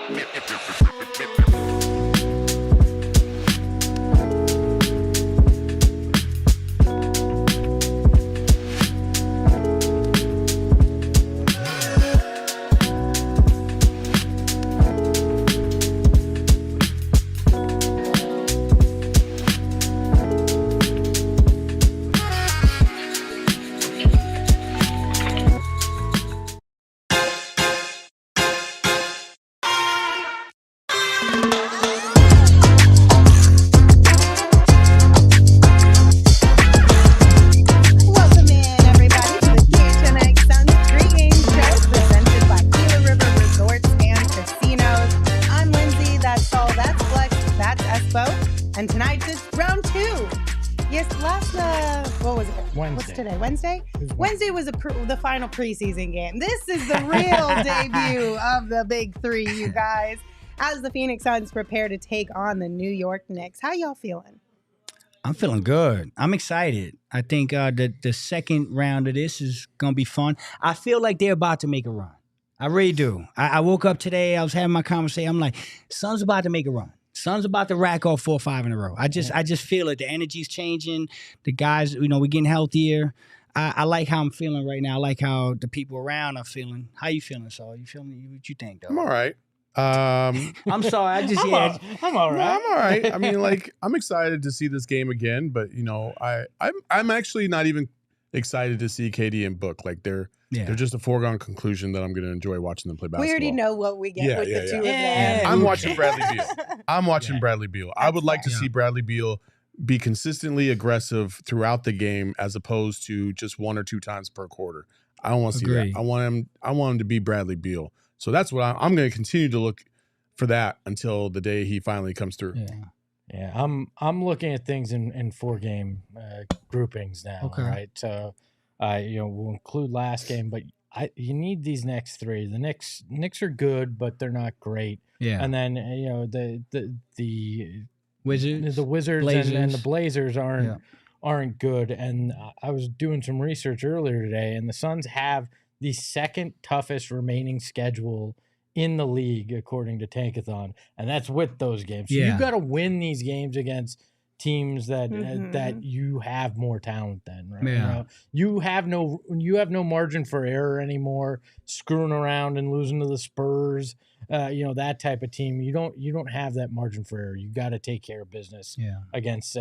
Welcome in, everybody, to the PHNX Suns pregame show presented by Gila River Resorts and Casinos. I'm Lindsay. That's Saul. That's Flex. That's Espo. And tonight is round 2. Yes, what was it? Wednesday. What's today? Wednesday? Wednesday was the final preseason game. This is the real debut of the Big Three, you guys, as the Phoenix Suns prepare to take on the New York Knicks. How y'all feeling? I'm feeling good. I'm excited. I think the second round of this is going to be fun. I feel like they're about to make a run. I really do. I woke up today. I was having my conversation. I'm like, Suns about to make a run. Suns about to rack off 4 or 5 in a row. I just feel it. The energy's changing. The guys, we're getting healthier. I like how I'm feeling right now. I like how the people around are feeling. How you feeling, Saul? You feeling? What you think, though? I'm all right. I'm sorry. I'm all right. No, I'm all right. I mean, I'm excited to see this game again, but I'm actually not even excited to see KD and Book. Like they're just a foregone conclusion that I'm going to enjoy watching them play basketball. We already know what we get with the two of them. I'm watching Bradley Beal. I'm watching Bradley Beal. I would like to see Bradley Beal be consistently aggressive throughout the game as opposed to just 1 or 2 times per quarter. I don't want to see that. I want him to be Bradley Beal. So that's what I'm going to continue to look for that until the day he finally comes through. Yeah. I'm looking at things in 4-game groupings now. Okay. Right. So, we'll include last game, but you need these next 3. The Knicks are good, but they're not great. Yeah. And then the Wizards and the Blazers aren't good. And I was doing some research earlier today, and the Suns have the second toughest remaining schedule in the league, according to Tankathon, and that's with those games. So you got to win these games against teams that that you have more talent than. Right? Yeah. You have no margin for error anymore. Screwing around and losing to the Spurs, that type of team. You don't have that margin for error. You got to take care of business against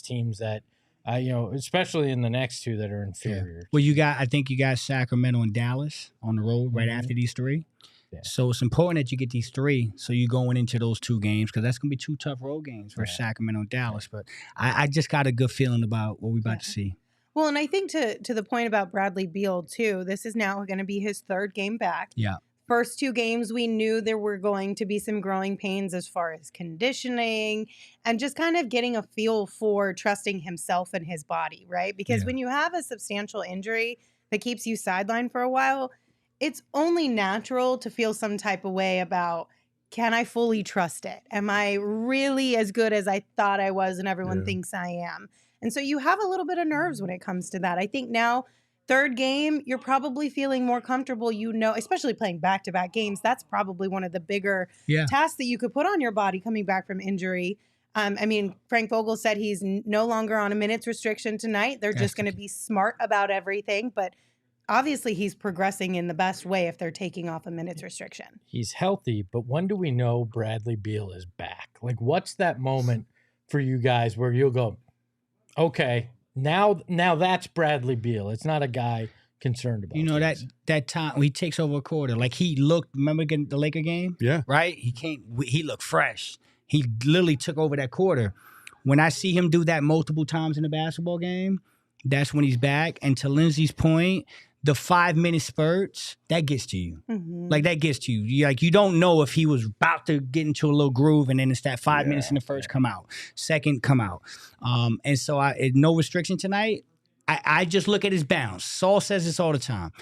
teams that. Especially in the next 2 that are inferior. Well, I think you got Sacramento and Dallas on the road right after these 3. Yeah. So it's important that you get these 3 so you're going into those 2 games because that's going to be 2 tough road games for Sacramento and Dallas. But I just got a good feeling about what we're about to see. Well, and I think to the point about Bradley Beal, too, this is now going to be his 3rd game back. Yeah. First 2 games, we knew there were going to be some growing pains as far as conditioning and just kind of getting a feel for trusting himself and his body, right? Because when you have a substantial injury that keeps you sidelined for a while, it's only natural to feel some type of way about, can I fully trust it? Am I really as good as I thought I was and everyone thinks I am? And so you have a little bit of nerves when it comes to that. I think now, 3rd game, you're probably feeling more comfortable, especially playing back-to-back games. That's probably one of the bigger tasks that you could put on your body coming back from injury. Frank Vogel said he's no longer on a minutes restriction tonight. They're just going to be smart about everything. But obviously he's progressing in the best way if they're taking off a minutes restriction. He's healthy, but when do we know Bradley Beal is back? Like, what's that moment for you guys where you'll go, okay, Now that's Bradley Beal. It's not a guy concerned about that time when he takes over a quarter, like he looked. Remember the Laker game? Yeah. Right. He looked fresh. He literally took over that quarter. When I see him do that multiple times in a basketball game, that's when he's back. And to Lindsay's point, the 5-minute spurts, that gets to you. Mm-hmm. Like, that gets to you. You don't know if he was about to get into a little groove, and then it's that 5 minutes in the first come out, second come out. And so no restriction tonight. I just look at his bounce. Saul says this all the time.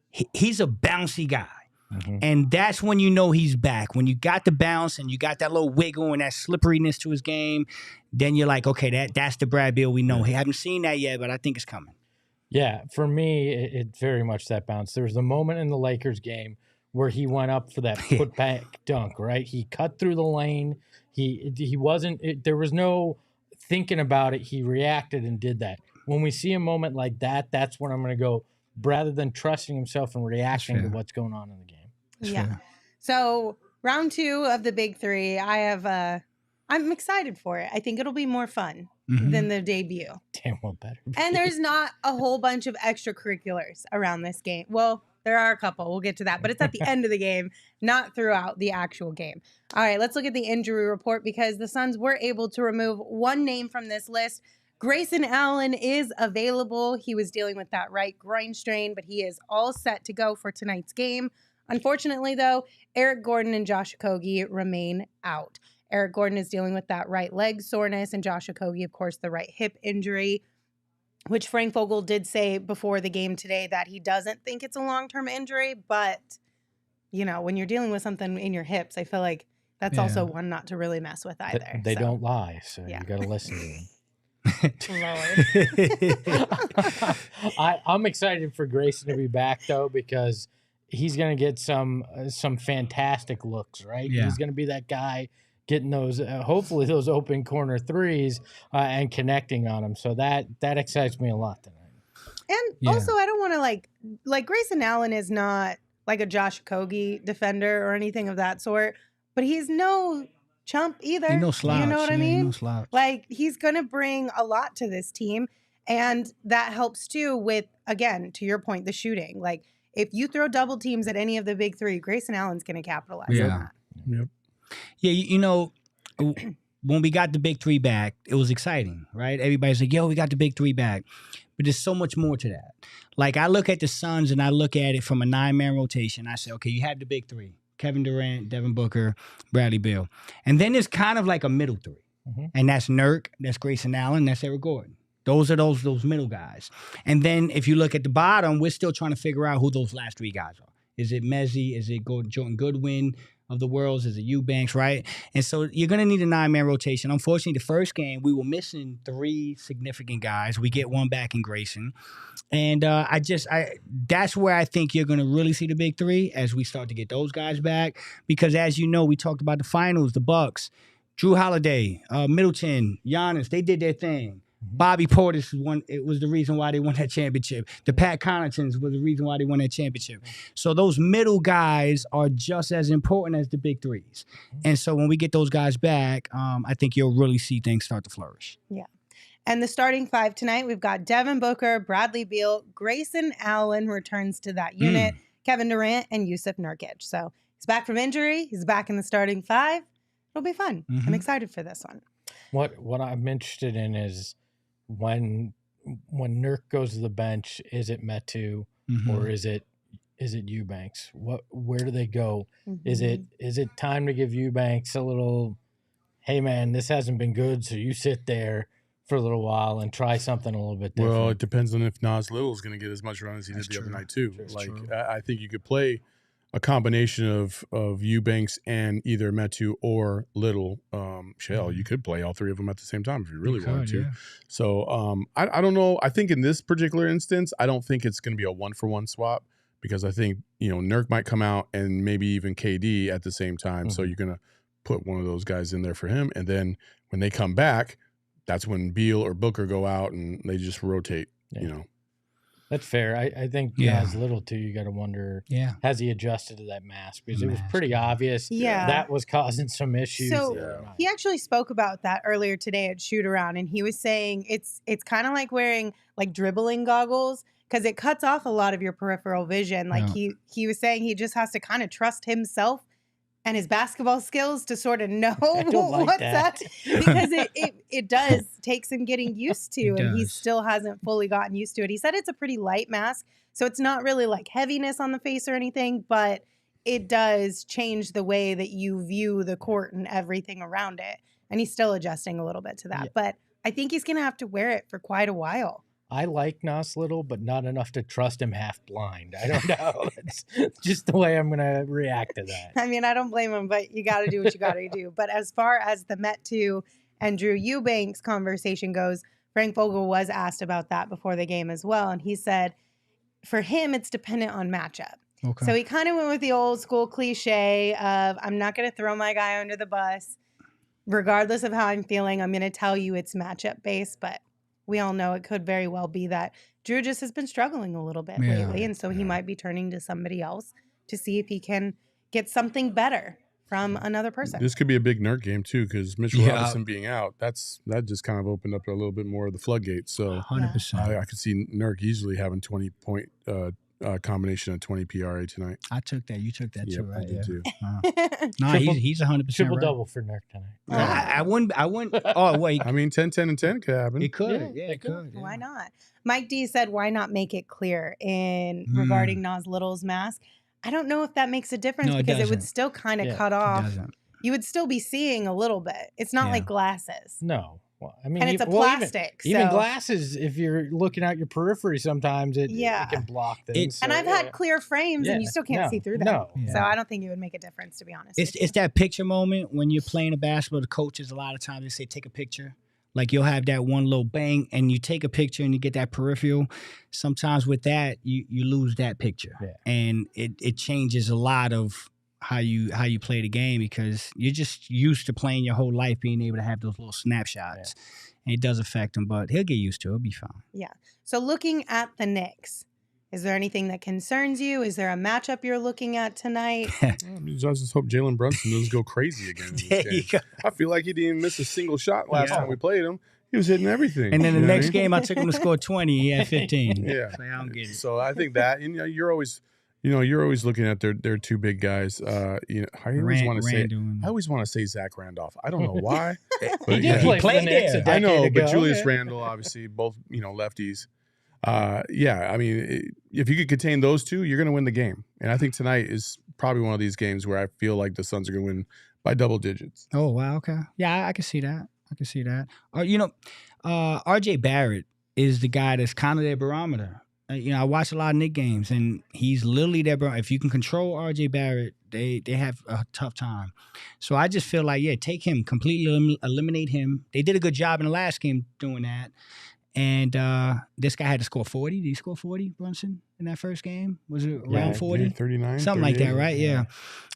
He's a bouncy guy. Mm-hmm. And that's when you know he's back. When you got the bounce and you got that little wiggle and that slipperiness to his game, then you're like, okay, that's the Brad Beal we know. We haven't seen that yet, but I think it's coming. Yeah, for me, it's very much that bounce. There was the moment in the Lakers game where he went up for that put back dunk, right? He cut through the lane. He wasn't, there was no thinking about it. He reacted and did that. When we see a moment like that, that's when I'm going to go, rather than trusting himself and reacting to what's going on in the game. Yeah. So round 2 of the big 3, I'm excited for it. I think it'll be more fun than the debut. Damn well better. And there's not a whole bunch of extracurriculars around this game. Well, there are a couple. We'll get to that. But it's at the end of the game, not throughout the actual game. All right, let's look at the injury report because the Suns were able to remove one name from this list. Grayson Allen is available. He was dealing with that right groin strain, but he is all set to go for tonight's game. Unfortunately, though, Eric Gordon and Josh Okogie remain out. Eric Gordon is dealing with that right leg soreness, and Josh Okogie, of course, the right hip injury, which Frank Vogel did say before the game today that he doesn't think it's a long-term injury. But, you know, when you're dealing with something in your hips, I feel like that's also one not to really mess with either. They don't lie, so you got to listen to them. I'm excited for Grayson to be back, though, because he's going to get some fantastic looks, right? Yeah. He's going to be that guy getting those, hopefully those open corner threes and connecting on them. So that excites me a lot tonight. And also, I don't want to like Grayson Allen is not like a Josh Okogie defender or anything of that sort, but he's no chump either. He's no slouch. You know what I mean? No slouch. Like, he's going to bring a lot to this team, and that helps too with, again, to your point, the shooting. Like, if you throw double teams at any of the big 3, Grayson Allen's going to capitalize on that. Yep. Yeah, you know, when we got the big 3 back, it was exciting, right? Everybody's like, yo, we got the big 3 back. But there's so much more to that. Like, I look at the Suns and I look at it from a 9-man rotation. I say, okay, you have the big 3. Kevin Durant, Devin Booker, Bradley Beal. And then there's kind of like a middle 3. And that's Nurk, that's Grayson Allen, that's Eric Gordon. Those are those middle guys. And then if you look at the bottom, we're still trying to figure out who those last 3 guys are. Is it Mezzi? Is it Jordan Goodwin of the worlds? Is it Eubanks, right? And so you're going to need a 9-man rotation. Unfortunately, the first game, we were missing 3 significant guys. We get one back in Grayson. And that's where I think you're going to really see the big 3 as we start to get those guys back. Because as you know, we talked about the finals, the Bucks, Drew Holiday, Middleton, Giannis, they did their thing. Bobby Portis was the reason why they won that championship. The Pat Connaughtons was the reason why they won that championship. So those middle guys are just as important as the big 3s. And so when we get those guys back, I think you'll really see things start to flourish. Yeah. And the starting 5 tonight, we've got Devin Booker, Bradley Beal, Grayson Allen returns to that unit, Kevin Durant, and Jusuf Nurkic. So he's back from injury. He's back in the starting 5. It'll be fun. I'm excited for this one. What I'm interested in is when Nurk goes to the bench, is it Metu or is it Eubanks? Where do they go? Is it time to give Eubanks a little, hey man, this hasn't been good, so you sit there for a little while and try something a little bit different? Well, it depends on if Nas Little is going to get as much run as he did the other night too. I think you could play a combination of Eubanks and either Metu or Little. Shell, you could play all 3 of them at the same time if you really wanted to. Yeah. So I don't know. I think in this particular instance, I don't think it's going to be a 1-for-1 swap because I think, Nurk might come out and maybe even KD at the same time. So you're going to put one of those guys in there for him. And then when they come back, that's when Beal or Booker go out and they just rotate, That's fair. I think as Little too, you got to wonder, has he adjusted to that mask? Because it was pretty obvious that was causing some issues. So he actually spoke about that earlier today at Shoot Around, and he was saying it's kind of like wearing like dribbling goggles because it cuts off a lot of your peripheral vision. Like he was saying he just has to kind of trust himself and his basketball skills to sort of know what's that. Because it does take some getting used to, and he still hasn't fully gotten used to it. He said it's a pretty light mask, so it's not really like heaviness on the face or anything, but it does change the way that you view the court and everything around it. And he's still adjusting a little bit to that. But I think he's going to have to wear it for quite a while. I like Nas Little, but not enough to trust him half blind. I don't know. That's just the way I'm going to react to that. I mean, I don't blame him, but you got to do what you got to do. But as far as the Metu and Drew Eubanks conversation goes, Frank Vogel was asked about that before the game as well. And he said, for him, it's dependent on matchup. Okay. So he kind of went with the old school cliche of, I'm not going to throw my guy under the bus. Regardless of how I'm feeling, I'm going to tell you it's matchup based, but we all know it could very well be that Drew just has been struggling a little bit lately, and so he might be turning to somebody else to see if he can get something better from another person. This could be a big Nurk game too, because Mitchell Robinson being out, that just kind of opened up a little bit more of the floodgates. So 100%. I could see Nurk easily having 20-point combination of 20 PRA tonight. I took that. You took that too, right? I did too. No, he's 100% triple right. double for Nurk tonight. I wouldn't. Oh wait. I mean, 10, 10, and 10 could happen. It could. Yeah, it could. Yeah. Why not? Mike D said, "Why not make it clear in regarding Nas Little's mask?" I don't know if that makes a difference because it would still kind of cut off. You would still be seeing a little bit. It's not like glasses. No. Well, I mean, and it's a plastic. Even glasses, if you're looking out your periphery, sometimes it can block things. And I've had clear frames, and you still can't see through them. No. So I don't think it would make a difference, to be honest. It's that picture moment when you're playing a basketball. The coaches a lot of times they say take a picture. Like you'll have that one little bang, and you take a picture, and you get that peripheral. Sometimes with that, you lose that picture, and it changes a lot of how you play the game because you're just used to playing your whole life being able to have those little snapshots. And it does affect him, but he'll get used to it. He'll be fine. Yeah. So looking at the Knicks, is there anything that concerns you? Is there a matchup you're looking at tonight? I just hope Jalen Brunson doesn't go crazy again in this game. I feel like he didn't miss a single shot last time we played him. He was hitting everything. And then the next game, I took him to score 20. He had 15. Yeah. So I don't get it. So I think that, and you're always looking at their two big guys. I always want to say Zach Randolph. I don't know why. But he played there. I know, but Julius Randle, obviously, both lefties. I mean, if you could contain those two, you're going to win the game. And I think tonight is probably one of these games where I feel like the Suns are going to win by double digits. Oh wow, okay, yeah, I can see that. RJ Barrett is the guy that's kind of their barometer. I watch a lot of Knicks games, and he's literally their barometer. If you can control RJ Barrett, they have a tough time. So I just feel like, take him, completely eliminate him. They did a good job in the last game doing that. And this guy had to score 40. Did he score 40, Brunson, in that first game? Was it around 40? 39. Something like that, right? Yeah.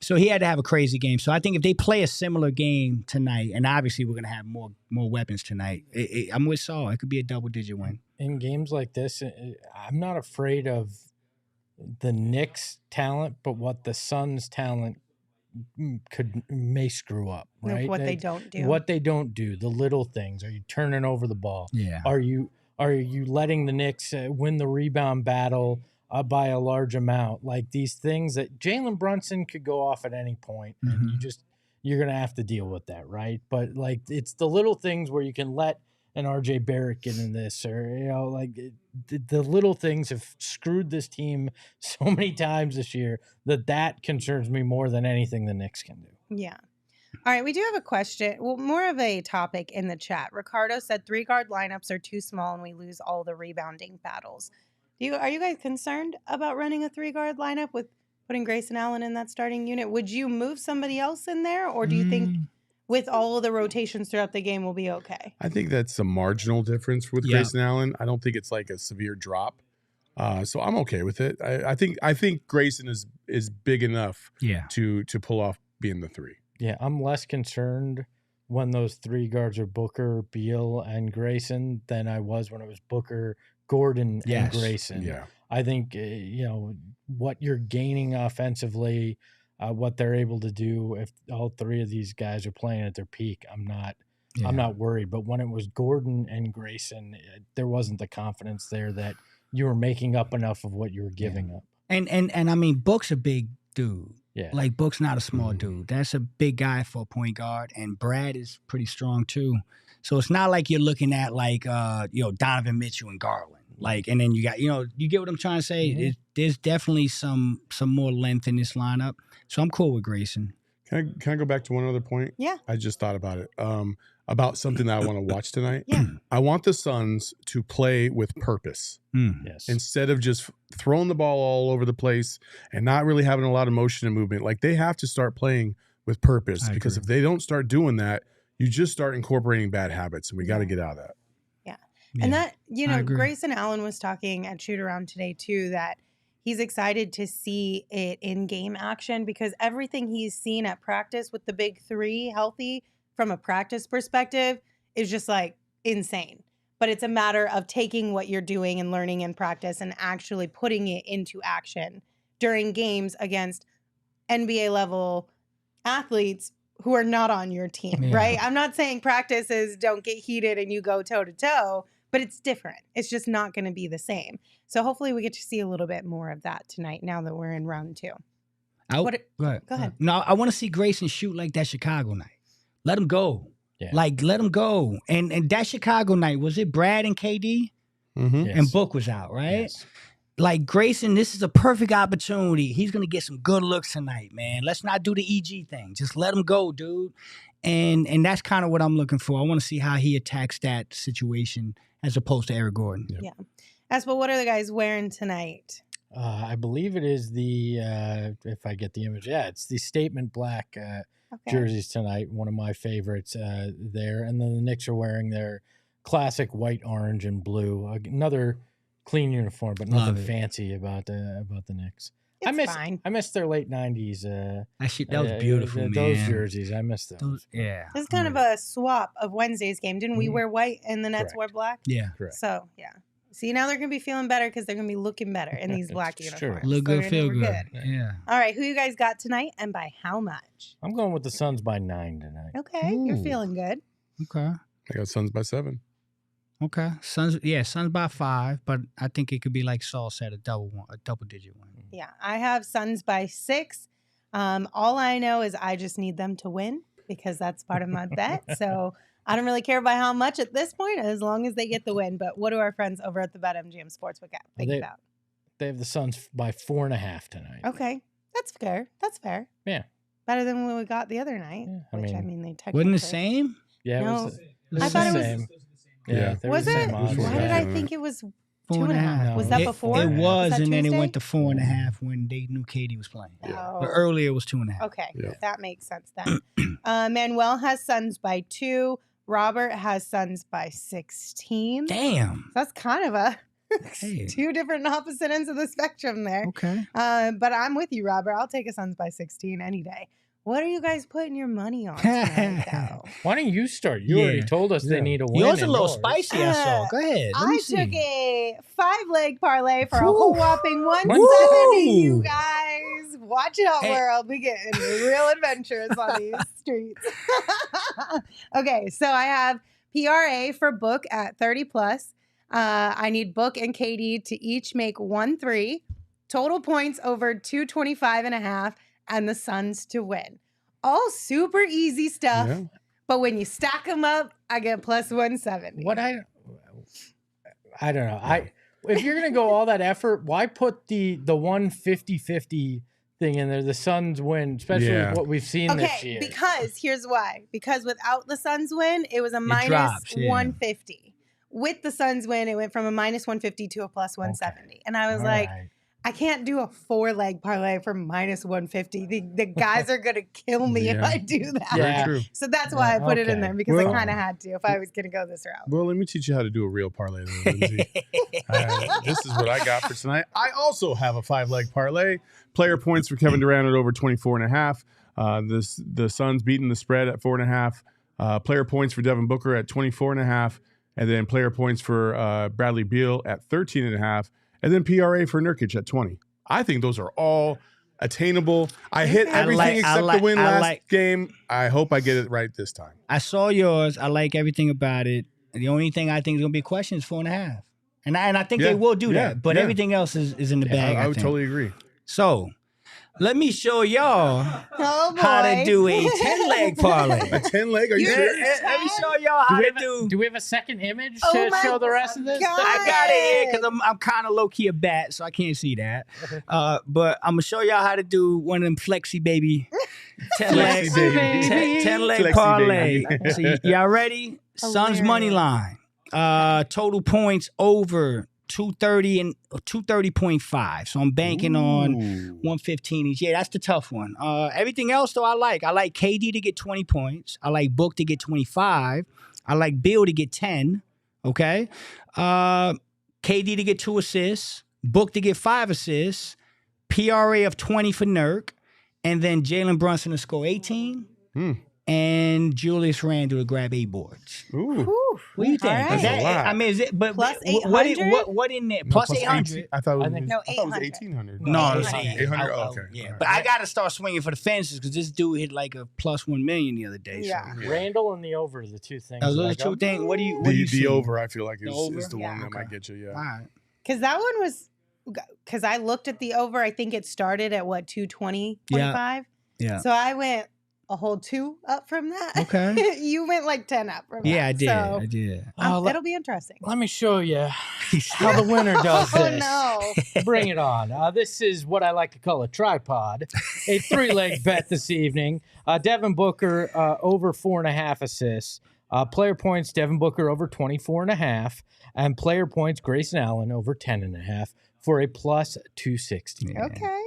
So he had to have a crazy game. So I think if they play a similar game tonight, and obviously we're going to have more weapons tonight, I'm with Saul. It could be a double-digit win. In games like this, I'm not afraid of the Knicks' talent, but what the Suns' talent may screw up, right? Like what they don't do. The little things. Are you turning over the ball? Yeah. Are you letting the Knicks win the rebound battle by a large amount? Like these things that Jalen Brunson could go off at any point, and you're gonna have to deal with that, right? But like it's the little things where you can let an RJ Barrett get in this, or the little things have screwed this team so many times this year that concerns me more than anything the Knicks can do. Yeah. All right, we do have a question. Well, more of a topic in the chat. Ricardo said 3-guard lineups are too small and we lose all the rebounding battles. Are you guys concerned about running a 3-guard lineup with putting Grayson Allen in that starting unit? Would you move somebody else in there, or do you think with all of the rotations throughout the game, we'll be okay? I think that's a marginal difference with Grayson Allen. I don't think it's like a severe drop. So I'm okay with it. I think Grayson is big enough to pull off being the 3. Yeah, I'm less concerned when those 3 guards are Booker, Beal, and Grayson than I was when it was Booker, Gordon, and Grayson. Yeah. I think, what you're gaining offensively, what they're able to do if all 3 of these guys are playing at their peak, I'm not worried. But when it was Gordon and Grayson, there wasn't the confidence there that you were making up enough of what you were giving up. And I mean, Book's a big dude. Yeah. Like Book's not a small dude. That's a big guy for a point guard, and Brad is pretty strong too. So it's not like you're looking at Donovan Mitchell and Garland. Like, and then you got, you get what I'm trying to say? There's definitely some more length in this lineup. So I'm cool with Grayson. Can I go back to one other point? Yeah. I just thought about it. About something that I want to watch tonight. Yeah. I want the Suns to play with purpose. Yes. Instead of just throwing the ball all over the place and not really having a lot of motion and movement. Like, they have to start playing with purpose, because if they don't start doing that, you just start incorporating bad habits, and we got to get out of that. Yeah. And that, Grayson Allen was talking at shoot around today too, that he's excited to see it in game action because everything he's seen at practice with the big three healthy from a practice perspective is just like insane. But it's a matter of taking what you're doing and learning in practice and actually putting it into action during games against NBA level athletes who are not on your team, right? I'm not saying practices don't get heated and you go toe to toe, but it's different. It's just not going to be the same. So hopefully we get to see a little bit more of that tonight now that we're in round 2. Go ahead. No, I want to see Grayson shoot like that Chicago night. Let him go. Yeah. Like, let him go. And that Chicago night, was it Brad and KD? Mm-hmm. Yes. And Book was out, right? Yes. Like, Grayson, this is a perfect opportunity. He's going to get some good looks tonight, man. Let's not do the EG thing. Just let him go, dude. And that's kind of what I'm looking for. I want to see how he attacks that situation as opposed to Eric Gordon. Yeah. But what are the guys wearing tonight? I believe it is the, if I get the image, it's the statement black jerseys tonight. One of my favorites there. And then the Knicks are wearing their classic white, orange, and blue. Another clean uniform, but nothing fancy about the Knicks. Fine. I miss their late 90s. That was beautiful, man. Those jerseys, I miss those. Yeah. This is kind of a swap of Wednesday's game. Didn't we wear white and the Nets wore black? Yeah. Correct. So, yeah. See, now they're going to be feeling better because they're going to be looking better in these black uniforms. Look good, feel good. Yeah. All right, who you guys got tonight and by how much? I'm going with the Suns by 9 tonight. Okay, you're feeling good. Okay. I got Suns by 7. Okay. Suns by 5, but I think it could be like Saul said, a double digit one. Yeah, I have Suns by 6. All I know is I just need them to win because that's part of my bet. So I don't really care by how much at this point, as long as they get the win. But what do our friends over at the BetMGM Sportsbook app think about? They have the Suns by 4.5 tonight. Okay, that's fair. That's fair. Yeah, better than what we got the other night. Yeah, I mean, they technically wasn't the same. Yeah, no, I thought it was the same. Yeah, was it? Why did I think it was 2.5? Was that before? It was, and then it went to 4.5 when they knew Katie was playing. Oh. But earlier it was 2.5. Okay, that makes sense then. Manuel has Suns by 2. Robert has Suns by 16. Damn. So that's kind of a two different opposite ends of the spectrum there. Okay. But I'm with you, Robert. I'll take a Suns by 16 any day. What are you guys putting your money on tonight, though? Why don't you start? You already told us they need a win. Yours a little spicy, I saw. Go ahead. I took a 5-leg parlay for a whole whopping 170, you guys. Watch out, world. We getting real adventurous on these streets. Okay, so I have PRA for Book at 30+. I need Book and KD to each make 1 3. Total points over 225.5. And the Suns to win. All super easy stuff. Yeah. But when you stack them up, I get plus 170. What I don't know. If you're gonna go all that effort, why put the 150-50 thing in there? The Suns win, especially with what we've seen this year. Because here's why. Because without the Suns win, it was a minus 150. With the Suns win, it went from a minus 150 to a plus 170. Okay. And I was I can't do a 4-leg parlay for minus 150. The guys are going to kill me if I do that. Yeah. True. So that's why I put it in there, because I kind of had to if I was going to go this route. Well, let me teach you how to do a real parlay, Lindsay. This is what I got for tonight. I also have a 5-leg parlay. Player points for Kevin Durant at over 24.5. The Suns beating the spread at 4.5. Player points for Devin Booker at 24.5. And then player points for Bradley Beal at 13.5. And then PRA for Nurkic at 20. I think those are all attainable. I hit everything except the win last game. I hope I get it right this time. I saw yours. I like everything about it. The only thing I think is going to be a question is 4.5. And I think they will do that. But everything else is in the bag. I would totally agree. So let me show y'all how to do a 10-leg parlay. A 10-leg? Are you serious? Let me show y'all how to do. Do we have a second image to show the rest of this? I got it here because I'm kind of low-key a bat, so I can't see that. But I'm going to show y'all how to do one of them flexi baby 10-leg parlay. So y'all ready? Suns money line. Total points over 230 and 230.5. So I'm banking on 115 each. Yeah, that's the tough one. Everything else, though, I like. I like KD to get 20 points. I like Book to get 25. I like Beal to get 10. Okay. KD to get 2 assists. Book to get 5 assists, PRA of 20 for Nurk, and then Jalen Brunson to score 18. And Julius Randle to grab 8 boards. Ooh. What do you think? Right. Is that, I mean, is it? But plus what 800? in there? No, Plus 800. I thought it was, No, I thought it was 800. 1,800. No, 800. Oh, okay. Yeah, All right. but I got to start swinging for the fences because this dude hit like a plus 1 million the other day. Yeah. So. Randall and the over are the two things. Those that are I the go, two things. What do you? The over, I feel like, is the Yeah. one that might get you. Yeah. All right. Because that one was, because I looked at the over, I think it started at what, 220, 25? Yeah. So I went a whole 2 up from that. Okay. You went like 10 up from that. Yeah, I did. So, I did. it'll be interesting. Let me show you how the winner does this. Oh, no. Bring it on. This is what I like to call a tripod. A 3-leg bet this evening. Devin Booker over 4.5 assists. Player points, Devin Booker over 24.5. And player points, Grayson Allen over 10.5 for a plus 260. Yeah. Okay.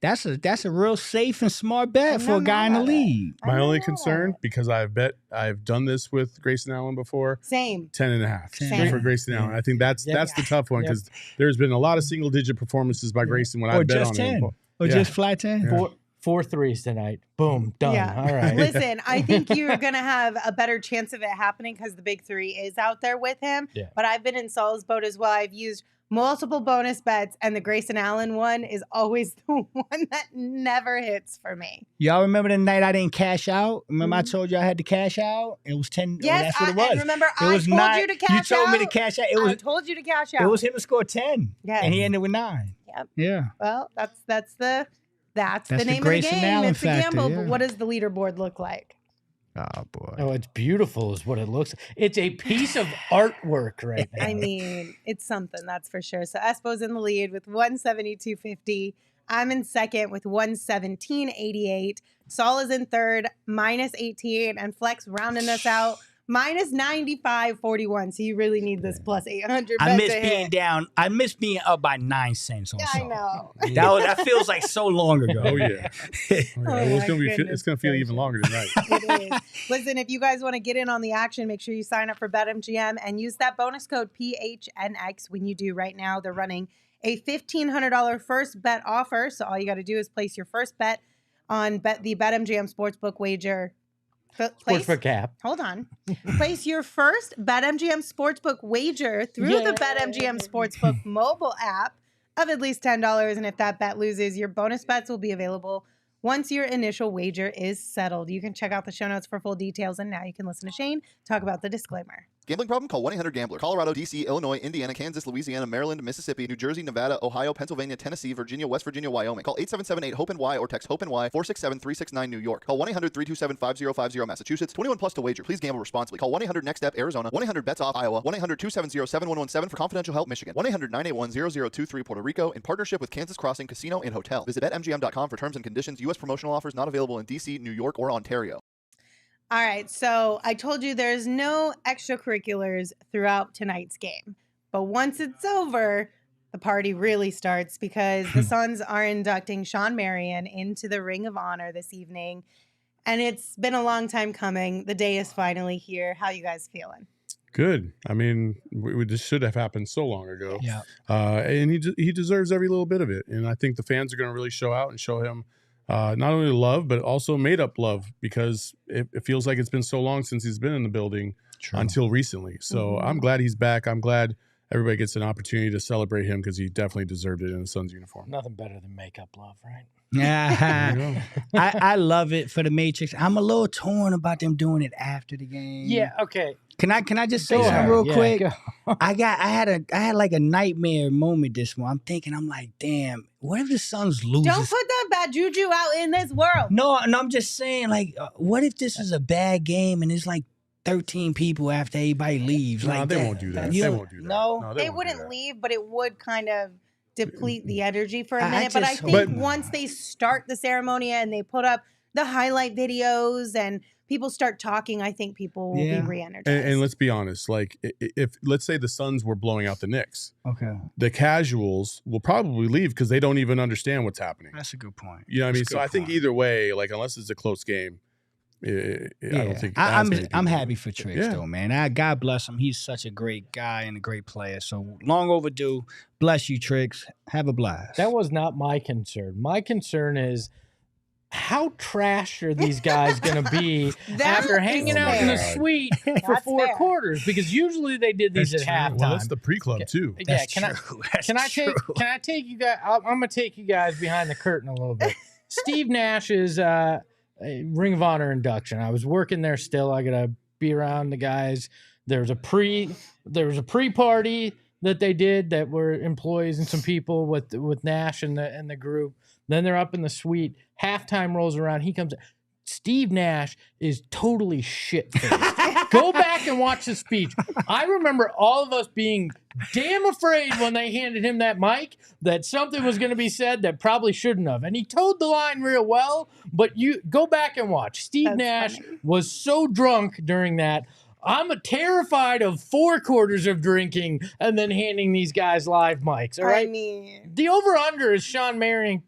That's a real safe and smart bet for a guy in the league. My only concern, because I've done this with Grayson Allen before. Same. 10.5 Same. for Grayson Allen. I think that's the tough one because there's been a lot of single digit performances by Grayson when I bet on him. Or just flat 10. Yeah. 4 threes tonight. Boom. Done. Yeah. All right. Listen, I think you're going to have a better chance of it happening because the big 3 is out there with him. Yeah. But I've been in Saul's boat as well. I've used multiple bonus bets, and the Grayson Allen one is always the one that never hits for me. Y'all remember the night I didn't cash out? Remember I told you I had to cash out? It was 10. Yes, that's what it was. and remember, it was I told you to cash out. You told me to cash out. I told you to cash out. It was him to score 10. Yes. And he ended with 9. Yep. Yeah. Well, that's the the name of the Grayson game. Allen It's a gamble. factor, yeah. But what does the leaderboard look like? Oh, boy. Oh, it's beautiful is what it looks. It's a piece of artwork right now. I mean, it's something, that's for sure. So Espo's in the lead with 172.50. I'm in second with 117.88. Saul is in third, minus 18. And Flex rounding us out, minus 95.41. So you really need this plus 800 bet I miss to being hit. down. I miss being up by 9 cents on Yeah, Saul. I know. That feels like so long ago. Oh, yeah. Well, it's going to feel even longer tonight. It is. Listen, if you guys want to get in on the action, make sure you sign up for BetMGM and use that bonus code PHNX when you do right now. They're running a $1,500 first bet offer. So all you got to do is place your first bet on the BetMGM Sportsbook wager. Sportsbook app. Hold on. Place your first BetMGM Sportsbook wager through the BetMGM Sportsbook mobile app of at least $10. And if that bet loses, your bonus bets will be available once your initial wager is settled. You can check out the show notes for full details. And now you can listen to Shane talk about the disclaimer. Gambling problem? Call 1-800-GAMBLER. Colorado, D.C., Illinois, Indiana, Kansas, Louisiana, Maryland, Mississippi, New Jersey, Nevada, Ohio, Pennsylvania, Tennessee, Virginia, West Virginia, Wyoming. Call 877-8-HOPE-NY or text HOPE-NY 467-369 New York. Call 1-800-327-5050 Massachusetts. 21 plus to wager. Please gamble responsibly. Call 1-800-NEXT-STEP Arizona. 1-800-BETS-OFF Iowa. 1-800-270-7117 for confidential help Michigan. 1-800-981-0023 Puerto Rico in partnership with Kansas Crossing Casino and Hotel. Visit BetMGM.com for terms and conditions. U.S. promotional offers not available in D.C., New York, or Ontario. All right, so I told you there's no extracurriculars throughout tonight's game. But once it's over, the party really starts because the Suns are inducting Shawn Marion into the Ring of Honor this evening. And it's been a long time coming. The day is finally here. How you guys feeling? Good. I mean, this should have happened so long ago. Yeah. And he deserves every little bit of it. And I think the fans are going to really show out and show him not only love, but also made up love because it feels like it's been so long since he's been in the building until recently. So I'm glad he's back. I'm glad everybody gets an opportunity to celebrate him because he definitely deserved it in the Suns uniform. Nothing better than makeup love, right? Yeah, I love it for the Matrix. I'm a little torn about them doing it after the game. Yeah. Okay. Can I just say something real quick? Go. I had like a nightmare moment this one. I'm like, damn, what if the Suns lose? Don't put that bad juju out in this world. No, I'm just saying, like, what if this is a bad game and it's like 13 people after everybody leaves? No, like they won't do that. They won't do that. No, they wouldn't leave, but it would kind of deplete the energy for a I minute. But I just think hope once they start the ceremony and they put up the highlight videos and people start talking, I think people will be re-energized. And let's be honest, like if let's say the Suns were blowing out the Knicks, okay, the casuals will probably leave because they don't even understand what's happening. That's a good point. You know what I mean? That's a So good I think point. either way, like unless it's a close game, I don't think I'm happy for Trix though, man. God bless him. He's such a great guy and a great player. So long overdue. Bless you, Trix. Have a blast. That was not my concern. My concern is how trash are these guys going to be after hanging out in the suite for 4 quarters? Because usually they did these at halftime. Well, that's the pre-club too. Yeah, can I take you guys? I'm going to take you guys behind the curtain a little bit. Steve Nash's Ring of Honor induction. I was working there still. I got to be around the guys. There was a pre-party that they did that were employees and some people with Nash and the group. Then they're up in the suite. Halftime rolls around. He comes. Steve Nash is totally shit-faced. Go back and watch the speech. I remember all of us being damn afraid when they handed him that mic that something was going to be said that probably shouldn't have. And he towed the line real well, but you go back and watch. Steve Nash was so drunk during that. I'm terrified of 4 quarters of drinking and then handing these guys live mics. All right. I mean, the over/under is Shawn Marion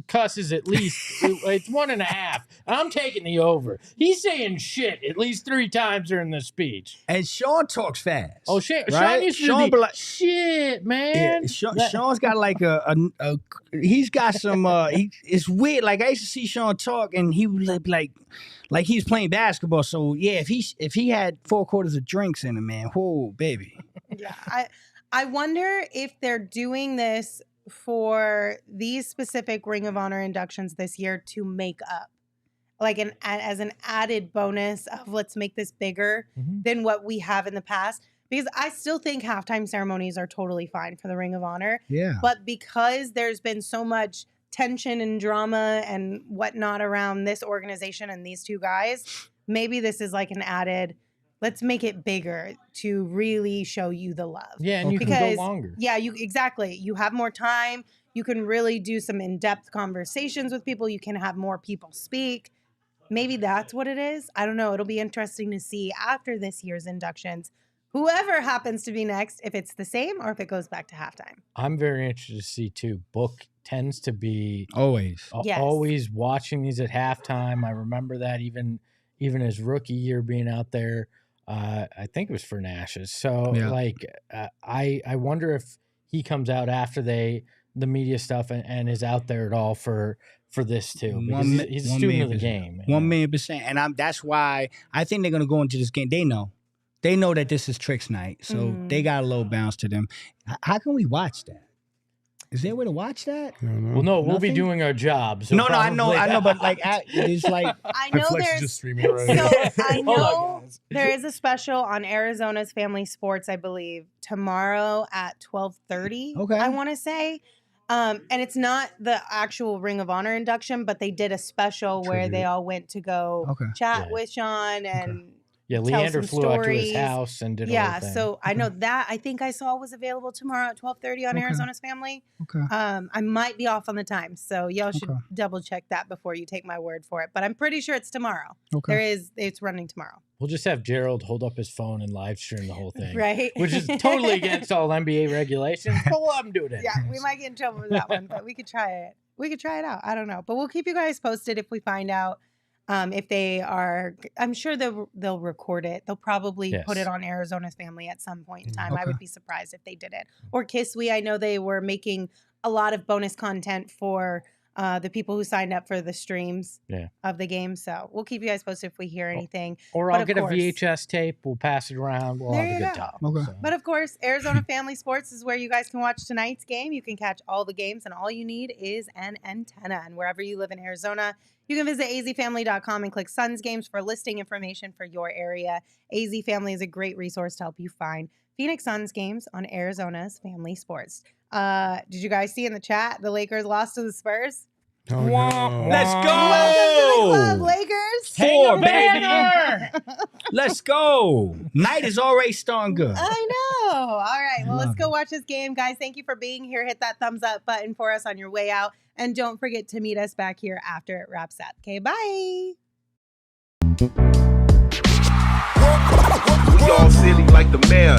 cusses at least. It's 1.5. I'm taking the over. He's saying shit at least 3 times during the speech. And Shawn talks fast. Oh shit! Right? Shawn used to be like, shit, man. Yeah, Shawn's got like he's got some. It's weird. Like I used to see Shawn talk, and he would like he's playing basketball. So yeah, if he had 4 quarters of drinks in him, man, whoa, baby. Yeah, I wonder if they're doing this for these specific Ring of Honor inductions this year to make up, like as an added bonus of let's make this bigger than what we have in the past. Because I still think halftime ceremonies are totally fine for the Ring of Honor. Yeah. But because there's been so much tension and drama and whatnot around this organization and these 2 guys, maybe this is like an added, let's make it bigger to really show you the love. Yeah, and you can go longer. Yeah, exactly. You have more time. You can really do some in-depth conversations with people. You can have more people speak. Maybe that's what it is. I don't know. It'll be interesting to see after this year's inductions, whoever happens to be next, if it's the same or if it goes back to halftime. I'm very interested to see too. Book tends to be always watching these at halftime. I remember that even his rookie year being out there. I think it was for Nash's. So I wonder if he comes out after the media stuff and is out there at all for this too, because he's a student of the game. 1,000,000%. And that's why I think they're gonna go into this game. They know that this is Trix night, so they got a little bounce to them. How can we watch that? Is there a way to watch that? Well, no, we'll be doing our jobs. So I know, but like it's like I know there's just streaming right so I know there is a special on Arizona's Family Sports, I believe, tomorrow at 12:30. Okay, I want to say. And it's not the actual Ring of Honor induction, but they did a special where they all went to go chat with Shawn and Leander flew out to his house and did a whole thing. So I know that I think I saw was available tomorrow at 12:30 on Arizona's Family. Okay. I might be off on the time, so y'all should double check that before you take my word for it. But I'm pretty sure it's tomorrow. Okay. It's running tomorrow. We'll just have Gerald hold up his phone and live stream the whole thing. Right. Which is totally against all NBA regulations, but we'll have him do it anyways. Yeah, we might get in trouble for that one, but we could try it. We could try it out. I don't know. But we'll keep you guys posted if we find out. If they are, I'm sure they'll record it. They'll probably put it on Arizona's Family at some point in time. I would be surprised if they did it. Or Kisswe, I know they were making a lot of bonus content for the people who signed up for the streams of the game. So we'll keep you guys posted if we hear anything. Or I'll get a VHS tape. We'll pass it around. We'll have a good time. Okay. So. But of course, Arizona Family Sports is where you guys can watch tonight's game. You can catch all the games, and all you need is an antenna. And wherever you live in Arizona, you can visit azfamily.com and click Suns Games for listing information for your area. AZ Family is a great resource to help you find Phoenix Suns games on Arizona's Family Sports. Did you guys see in the chat the Lakers lost to the Spurs? Oh, no. Let's go! Welcome to the club, Lakers. 4, baby. Let's go. Night is already starting good. I know. All right. Well, let's go watch this game, guys. Thank you for being here. Hit that thumbs up button for us on your way out. And don't forget to meet us back here after it wraps up. Okay, bye. We all silly like the mayor.